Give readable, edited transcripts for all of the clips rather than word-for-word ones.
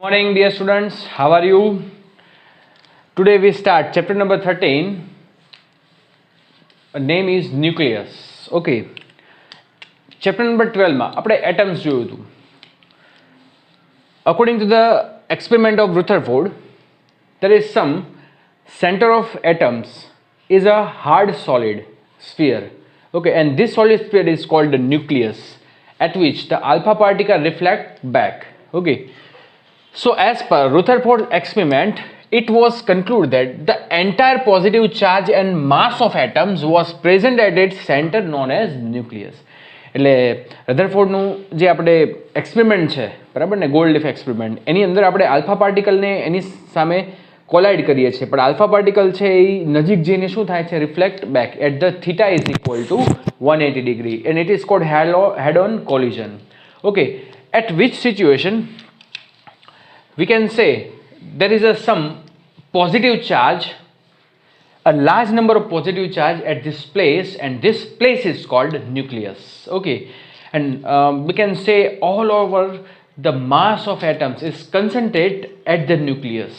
Morning, dear students. How are you? Today we start chapter number 13. Name is nucleus. Okay. Chapter number 12 માં આપણે atoms જોયું હતું. According to the experiment of Rutherford, there is some center of atoms is a hard solid sphere. Okay, and this solid sphere is called the nucleus, at which the alpha particle reflect back. Okay. So as per Rutherford experiment, it was concluded that the entire positive charge and mass of atoms was present at its center known as nucleus. એટલે રધરફોર્ડનું જે આપણે experiment છે બરાબર ને, gold leaf experiment, એની અંદર આપણે alpha પાર્ટિકલને એની સામે કોલાઇડ કરીએ છીએ, પણ આલ્ફા પાર્ટિકલ છે એ નજીક જઈને શું થાય છે, reflect back at the theta is equal to 180 degree, and it is called head on collision. Okay, at which situation we can say there is some positive charge, a large number of positive charge at this place, and this place is called nucleus. Okay, and we can say all over the mass of atoms is concentrated at the nucleus.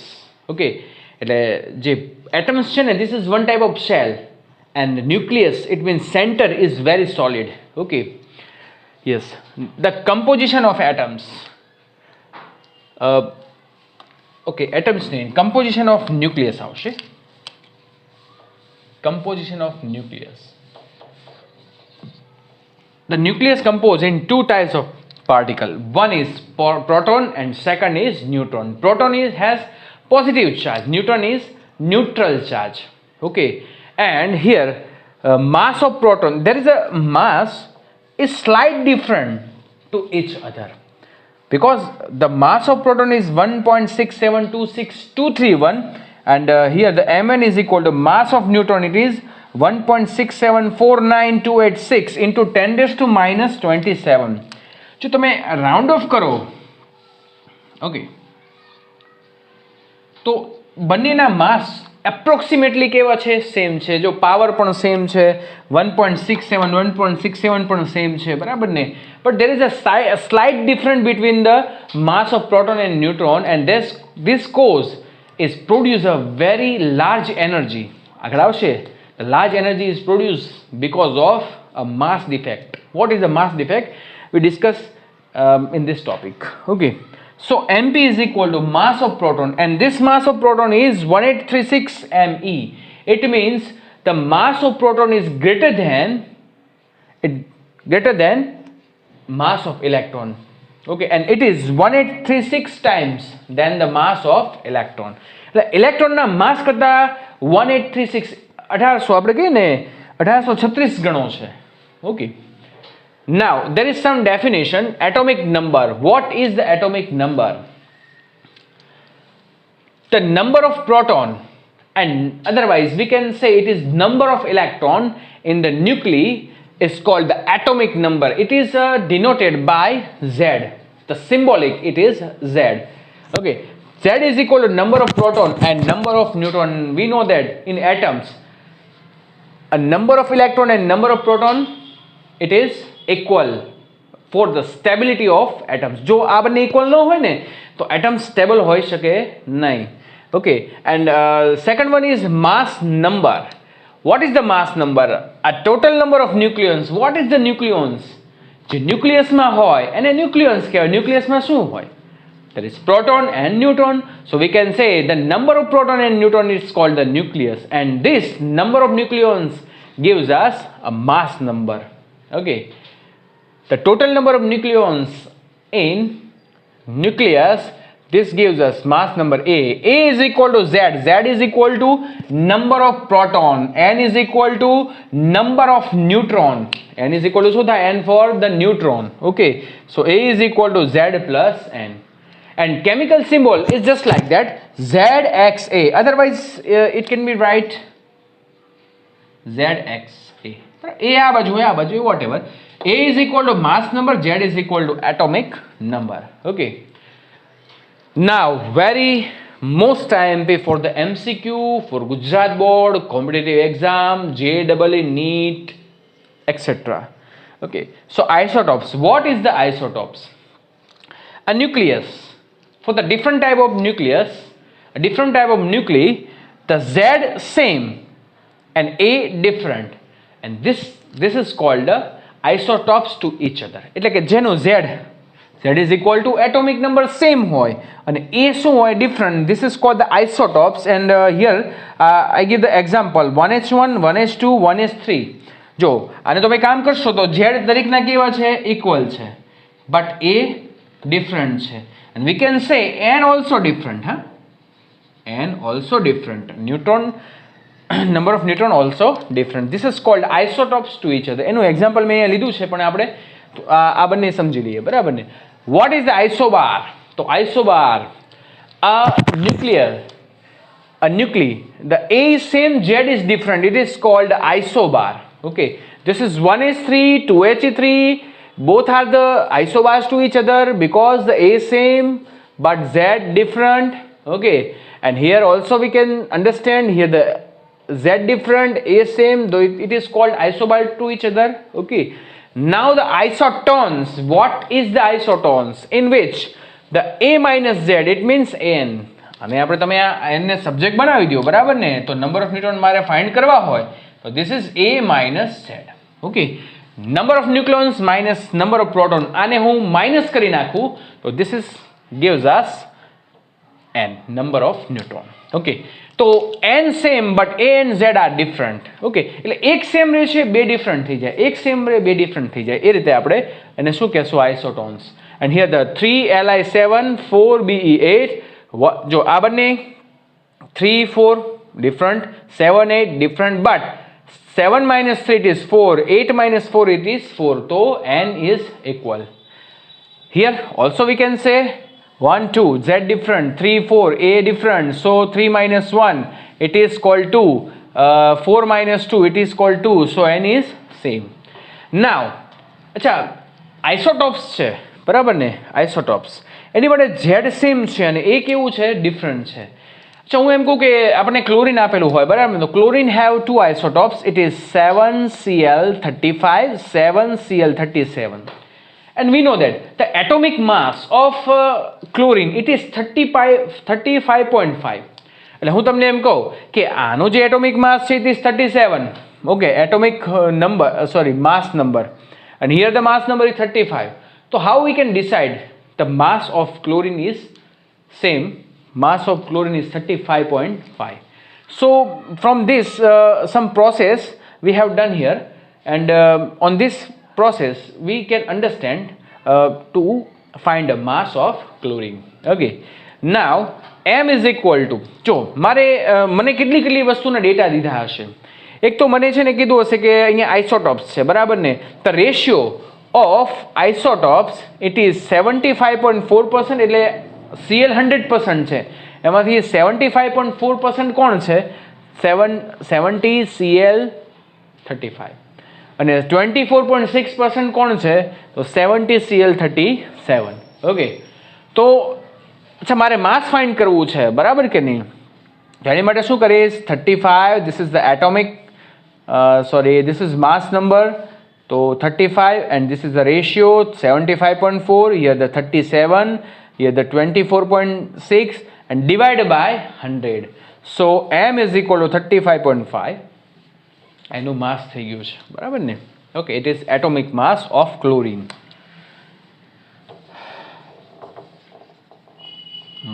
Okay, એટલે જે atoms છે ને, this is one type of shell, and nucleus, it means center is very solid. Okay, yes, the composition of atoms. Okay, atoms name composition of nucleus આવશે. Composition of nucleus. The nucleus composed in two types of particle. One is proton and second is neutron. Proton has positive charge, neutron is neutral charge. Okay, and here mass of proton, there is a mass is slightly different to each other, because the mass of proton is 1.672631, and here the Mn is equal to mass of neutron, it is 1.674928 into 10 raised to minus 27. જો તમે round of કરો, okay, તો બંનેના માસ approximately કેવા છે, same છે. જો power પણ સેમ છે, 1.67 1.67 પણ સેમ છે, બરાબર ને, but there is a slight difference between the mass of proton and neutron, and this cause is produce a very large energy. આગળ આવશે, the large energy is produced because of a mass defect. What is the mass defect? We discuss in this topic. Okay, so mp is equal to mass of proton, and this mass of proton is 1836 me. It means the mass of proton is greater than mass of electron. Okay, and it is 1836 times than the mass of electron. Electron na mass કરતા 1836 1800 આપણે કહીએ ને 1836 ગણો છે. Okay, now there is some definition. Atomic number. What is the atomic number? The number of proton, and otherwise we can say it is number of electron in the nuclei, is called the atomic number. It is denoted by Z. The symbolic, it is Z. Okay, Z is equal to number of proton and number of neutron. We know that in atoms, a number of electron and number of proton, it is equal for the stability of atoms. જો આ બંને equal ન હોય ને, તો atom stable હોઈ શકે નહીં. Okay, and second one is mass number. What is the mass number? A total number of nucleons. What is the nucleons? જે ન્યુક્લિયસમાં હોય એને ન્યુક્લિયન્સ કહેવાય. ન્યુક્લિયસમાં શું હોય? There is proton and neutron. So we can say the number of proton and neutron is called the nucleus, and this number of nucleons gives us a mass number. Okay, the total number of nucleons in nucleus, this gives us mass number A. A is equal to Z. Z is equal to number of proton. N is equal to number of neutron. N is equal to N for the neutron. Okay, so A is equal to Z plus N. And chemical symbol is just like that, ZXA. Otherwise it can be write ZXA. A આ બાજુ whatever. A is equal to mass number, Z is equal to atomic number. Okay, now very most IMP for the MCQ, for Gujarat board, competitive exam, JEE, NEET, etc. Okay, so isotopes. What is the isotopes? A nucleus for the different type of nucleus, a different type of nuclei, the Z same and A different, and this is called the isotopes to each other. એટલે કે જેનું Z is equal to atomic number same હોય અને A શું હોય different, this is called the isotopes. And here I give the example 1H1 1H2 1H3. જો આને તમે કામ કરશો તો Z દરેકના કેવા છે equal છે but A different છે, and we can say N also different, huh? N also different, neutron number of neutron also different. This is called isotopes to each other. એનું એક્ઝામ્પલ મેં અહીંયા લીધું છે પણ આપણે આ બંને સમજી લઈએ, બરાબર ને. What is the isobar? તો isobar, a nuclei, the A is same, Z is different, it is called isobar. Okay, this is 1H3 2H3, both are the isobars to each other because the A same but Z different. Okay, and here also we can understand here the Z different, A same, though it is called isobar to each other. Okay, now the isotones. What is the isotones? In which the A minus Z, it means N. અને આપણે તમે આ n ને subject બનાવી દો, બરાબર ને. તો નંબર ઓફ ન્યુટ્રોન મારે ફાઇન્ડ કરવા હોય તો this is A minus Z. Okay, number of nucleons minus number of proton, આને હું માઇનસ કરી નાખું તો this is gives us n, number of neutron. Okay, તો n same but A and Z are different. Okay, એટલે એક same રહેશે બે ડિફરન્ટ થઈ જાય, એક સેમ રહે બે ડિફરન્ટ થઈ જાય, એ રીતે આપણે એને શું કહેશું આઇસોટોન્સ. And here the 3Li7 4Be8, જો આ બંને 3 4 different, 7 8 different, but 7 minus 3 it is 4, 8 minus 4 it is 4, so n is equal. Here also we can say 1 2 Z different, 3 4 A different, so 3 minus 1 it is called 2, 4 minus 2 it is called 2, so n is same. Now અચ્છા isotopes છે, બરાબર ને. isotopes એની માટે Z same છે અને A કેવું છે different છે. અચ્છા હું એમ કહું કે આપણે ક્લોરીન આપેલું હોય, બરાબર. તો chlorine have two isotopes, it is 7Cl35 7Cl37, and we know that the atomic mass of chlorine it is 35.5. એટલે હું તમને એમ કહું કે આનો જે એટોમિક માસ છે it is 37. Okay, atomic number, sorry, mass number, and here the mass number is 35. So how we can decide the mass of chlorine is same, mass of chlorine is 35.5. So from this some process we have done here, and on this process we can understand to find the mass of chlorine. Okay, now m is equal to, જો મારે મને કેટલી કેટલી વસ્તુના data દીધા હશે. એક તો મને છે ને કીધું હશે કે અહીંયા આઇસોટોપ્સ છે, બરાબર ને. The ratio of isotopes it is 75.4%, એટલે Cl 100% છે, એમાંથી 75.4% કોણ છે 70 Cl35, અને 24.6% કોણ છે તો 70 Cl37. ઓકે, તો અચ્છા મારે માસ ફાઇન્ડ કરવું છે, બરાબર કે નહીં. એની માટે શું કરીશ 35, this is the atomic this is mass number, so 35, and this is the ratio 75.4, here the 37, here the 24.6, and divided by 100. So m is equal to 35.5. એનું માસ થઈ ગયું છે, બરાબર ને. Okay, it is atomic mass of chlorine.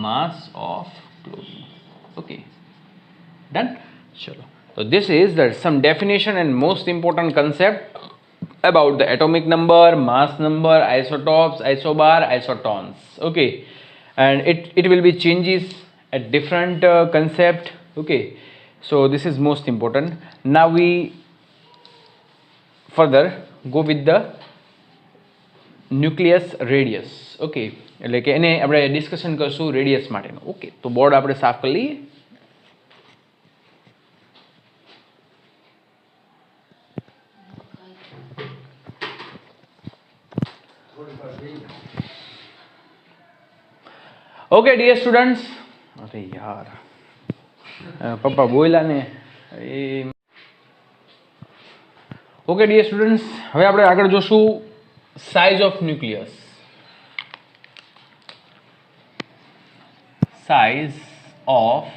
Mass of chlorine. Okay, done. Chalo. So this is the some definition and most important concept about the atomic number, mass number, isotopes, isobar, isotons. Okay, and it will be changes at different concept. Okay, so this is most important. Now we further go with the nucleus radius. Okay, એટલે કે એને આપણે discussion કરશું radius માટેનું. Okay, તો board આપણે સાફ કરી લઈએ. ઓકે ડિયર સ્ટુડન્ટ્સ, અરે યાર પપ્પા બોલ્યા ને એ. ઓકે ડિયર સ્ટુડન્ટ્સ, હવે આપણે આગળ જોશું size of nucleus. size of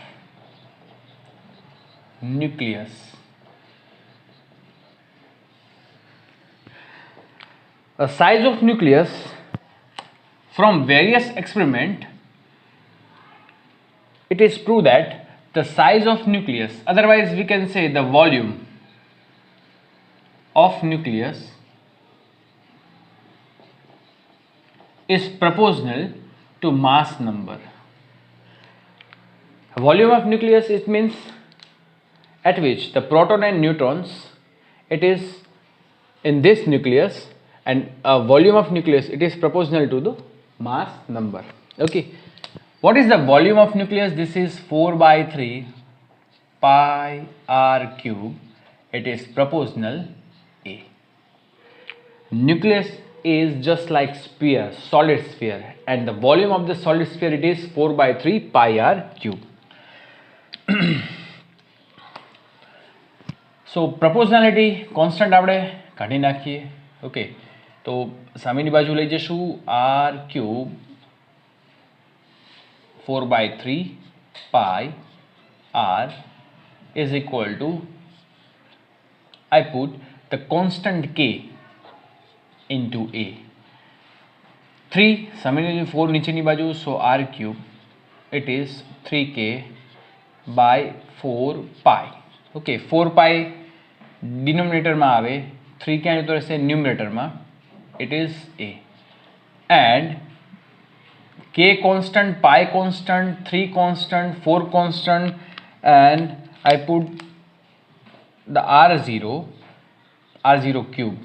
nucleus. The size of nucleus from various experiment, it is proved that the size of nucleus, otherwise we can say the volume of nucleus, is proportional to mass number. Volume of nucleus, it means at which the proton and neutrons, it is in this nucleus, and volume of nucleus, it is proportional to the mass number. Okay, what is the volume of nucleus? This is 4/3 pi r cube. It is proportional A. Nucleus is just like sphere, solid sphere, and the volume of the solid sphere, it is 4/3 pi r cube. So proportionality constant આપણે કાઢી નાખીએ. Okay, તો સામેની બાજુ લઈ જશું r cube 4/3 pi r is equal to, I put the constant k into a. 3 સામેની 4 નીચેની બાજુ, so r cube, it is 3k by 4 pi. Okay, 4 pi denominator માં આવે, 3 ક્યાં જતો રહેશે numerator માં, it is a, and k constant, pi constant, 3 constant, 4 constant, and I put the r0 cube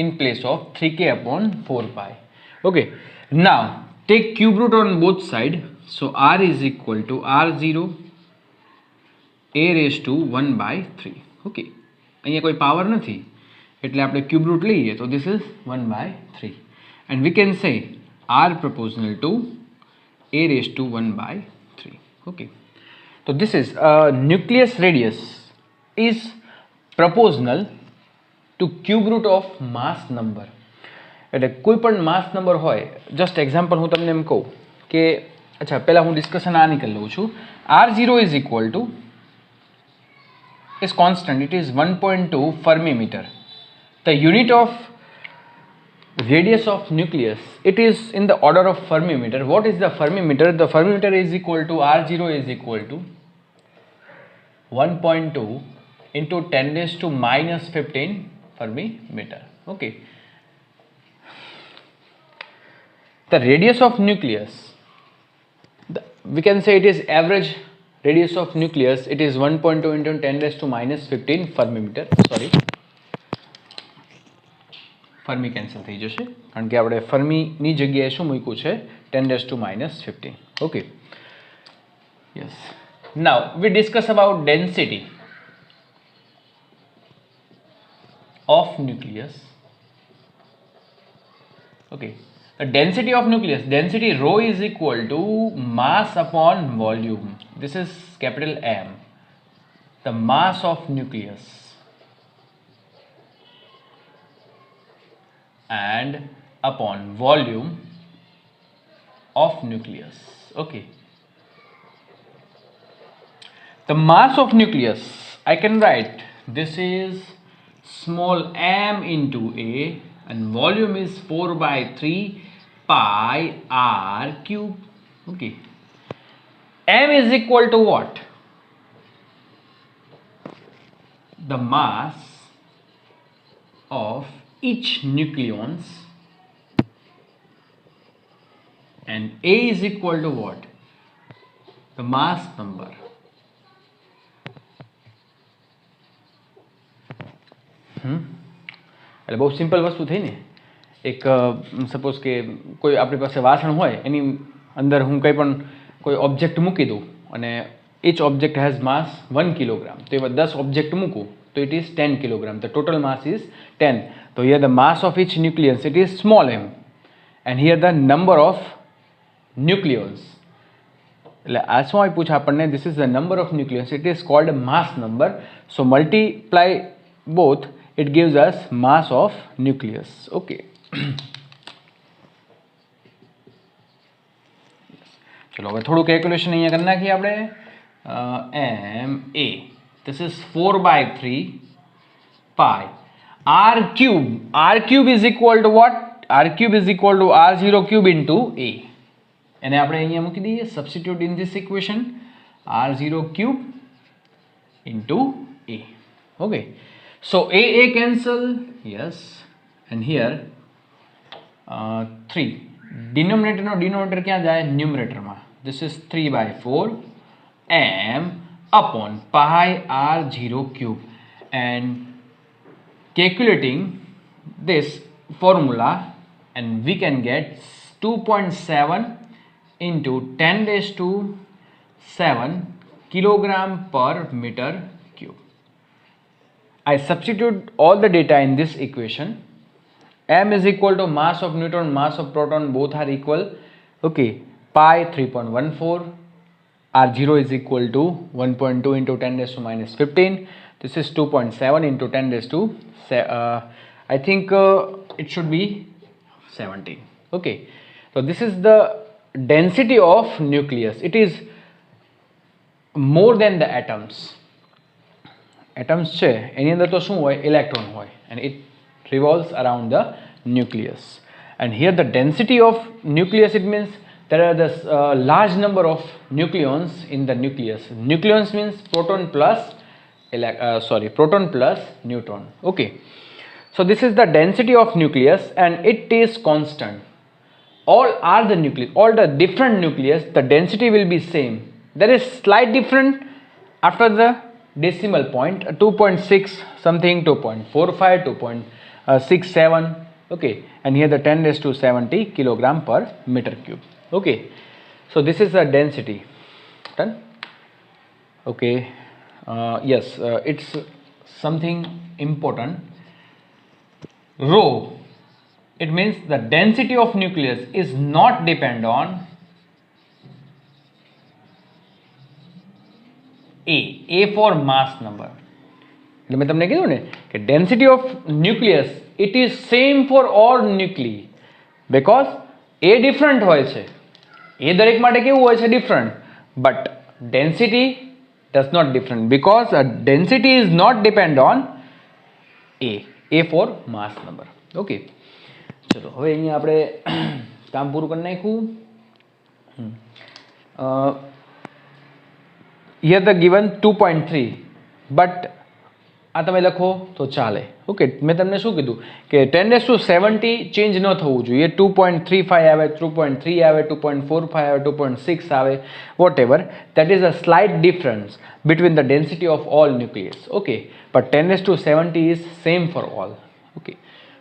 in place of 3k upon 4 pi. Okay, now take cube root on both side, so r is equal to r0 a raised to 1/3. Okay, અહીંયા કોઈ power નથી એટલે આપણે cube route લઈએ, તો this is 1/3, and we can say r proportional to a raised to 1/3. Okay, so this is nucleus radius is proportional to cube root of mass number. એટલે કોઈ પણ માસ નંબર હોય, જસ્ટ એક્ઝામ્પલ હું તમને એમ કહું કે અચ્છા પહેલાં હું ડિસ્કશન આ નીકળી લઉં છું. r0 is equal to, is constant, it is 1.2 fermi-meter. The unit of radius of nucleus, it is in the order of fermi-meter. What is the fermi-meter? The fermi-meter is equal to, r0 is equal to 1.2 into 10 raised to minus 15 fermi-meter. Okay, the radius of nucleus, we can say it is average radius of nucleus, it is 1.2 into 10 raised to minus 15 fermi-meter. Sorry, fermi cancel થઈ જશે કારણ કે આપણે ફર્મીની જગ્યાએ શું મૂક્યું છે 10 raised to minus 15. Okay, yes, now we discuss about density of nucleus. Okay, the density of nucleus, density rho is equal to mass upon volume. This is capital M, the mass of nucleus, and upon volume of nucleus. Okay, the mass of nucleus, I can write this is small m into a, and volume is 4/3 pi r cube. Okay, m is equal to what? The mass of each nucleons, and a is equal to what? The mass number. એટલે બહુ simple વસ્તુ થઈ ને. એક suppose કે કોઈ આપણી પાસે વાસણ હોય, એની અંદર હું કંઈ પણ કોઈ ઓબ્જેક્ટ મૂકી દઉં અને each object has mass 1 kilogram. તો એવા 10 ઓબ્જેક્ટ મૂકું તો it is 10 kilogram. The total mass is 10. So here the mass of each nucleus, it is small m, and here the number of nucleons. એટલે આ શું પૂછે આપણને? This is the number of nucleons. It is called a mass number. So multiply both, it gives us mass of nucleus. Okay. चलो હવે થોડું calculation અહીંયા કરી નાખીએ આપણે. એમ એ this is 4/3 pi r cube is equal to what? R cube is equal to r0 cube into a. એને આપણે અહીંયા મૂકી દઈએ, substitute in this equation r0 cube into a. Okay, so a cancel, yes, and here 3 denominator no denominator ક્યાં જાય? Numerator માં. This is 3/4 m upon pi r0 cube, and calculating this formula, and we can get 2.7 into 10 raised to 7 kilogram per meter cube. I substitute all the data in this equation. M is equal to mass of neutron, mass of proton, both are equal. Okay, pi 3.14, r0 is equal to 1.2 into 10 raised to minus 15. This is 2.7 into 10 raised to I think it should be 17. Okay, so this is the density of nucleus. It is more than the atoms. Atoms છે એની અંદર તો શું હોય? Electron હોય, and it revolves around the nucleus. And here the density of nucleus, it means there are the large number of nucleons in the nucleus. Nucleons means proton plus neutron. Okay, so this is the density of nucleus, and it is constant. All the different nucleus, the density will be same. There is slight difference after the decimal point, 2.6 something, 2.45, 2.67. Okay, and here the 10 raised to 70 kilogram per meter cube. Okay, so this is the density. Done? Okay, yes, it's something important. Rho, it means the density of nucleus is not depend on A for mass number. એટલે મેં તમને કીધું ને કે density of nucleus, it is same for all nuclei, because A different હોય છે. A દરેક માટે કેવું હોય છે? different, but density does not different, because density is not depend on A for mass number. Okay, ચલો હવે અહીંયા આપણે કામ પૂરું કરી નાખ્યું. Here the given 2.3, but આ તમે લખો તો ચાલે. ઓકે, મેં તમને શું કીધું કે 10 raised to 70 ચેન્જ ન થવું જોઈએ. 2.35 આવે, 2.3 આવે, 2.45 આવે, 2.6 આવે, whatever, that is a slight difference between the density of all nucleus. Okay, but 10 raised to 70 is same for all. Okay,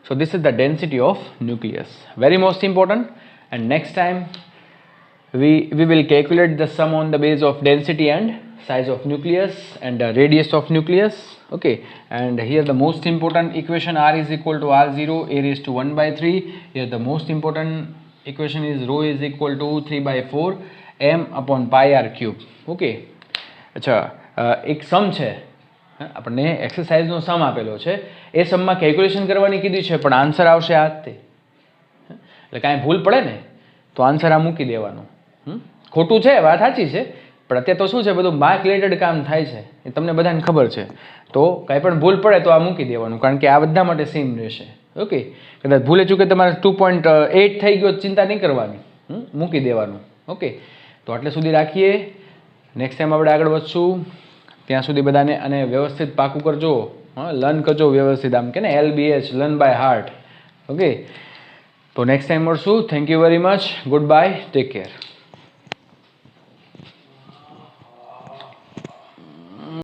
so this is the density of nucleus, very most important. And next time we will calculate the sum on the base of density and size of nucleus and radius of nucleus. Okay, and here the most important equation, r is equal to r0 a raised to 1/3. Here the most important equation is rho is equal to 3/4 m upon pi r cube. Okay, अच्छा, એક સમ છે, આપણને એક્સરસાઇઝનો સમ આપેલો છે, એ સમમાં calculation કરવાની કીધી છે, પણ આન્સર આવશે આ જ તે. એટલે કાંઈ ભૂલ પડે ને તો આન્સર આ મૂકી દેવાનું. ખોટું છે, વાત સાચી છે, પણ અત્યારે તો શું છે, બધું માર્ક રિલેટેડ કામ થાય છે, એ તમને બધાને ખબર છે. તો કાંઈ પણ ભૂલ પડે તો આ મૂકી દેવાનું, કારણ કે આ બધા માટે સેમ રહેશે. ઓકે, કદાચ ભૂલે ચૂકે તમારે 2.8 થઈ ગયો, ચિંતા નહીં કરવાની, મૂકી દેવાનું. ઓકે, તો આટલે સુધી રાખીએ. નેક્સ્ટ ટાઈમ આપણે આગળ વધશું. ત્યાં સુધી બધાને અને વ્યવસ્થિત પાકું કરજો, લર્ન કરજો વ્યવસ્થિત, આમ કે ને LBH, learn by heart. Okay, તો નેક્સ્ટ ટાઈમ મળશું. Thank you very much. Good bye, take care.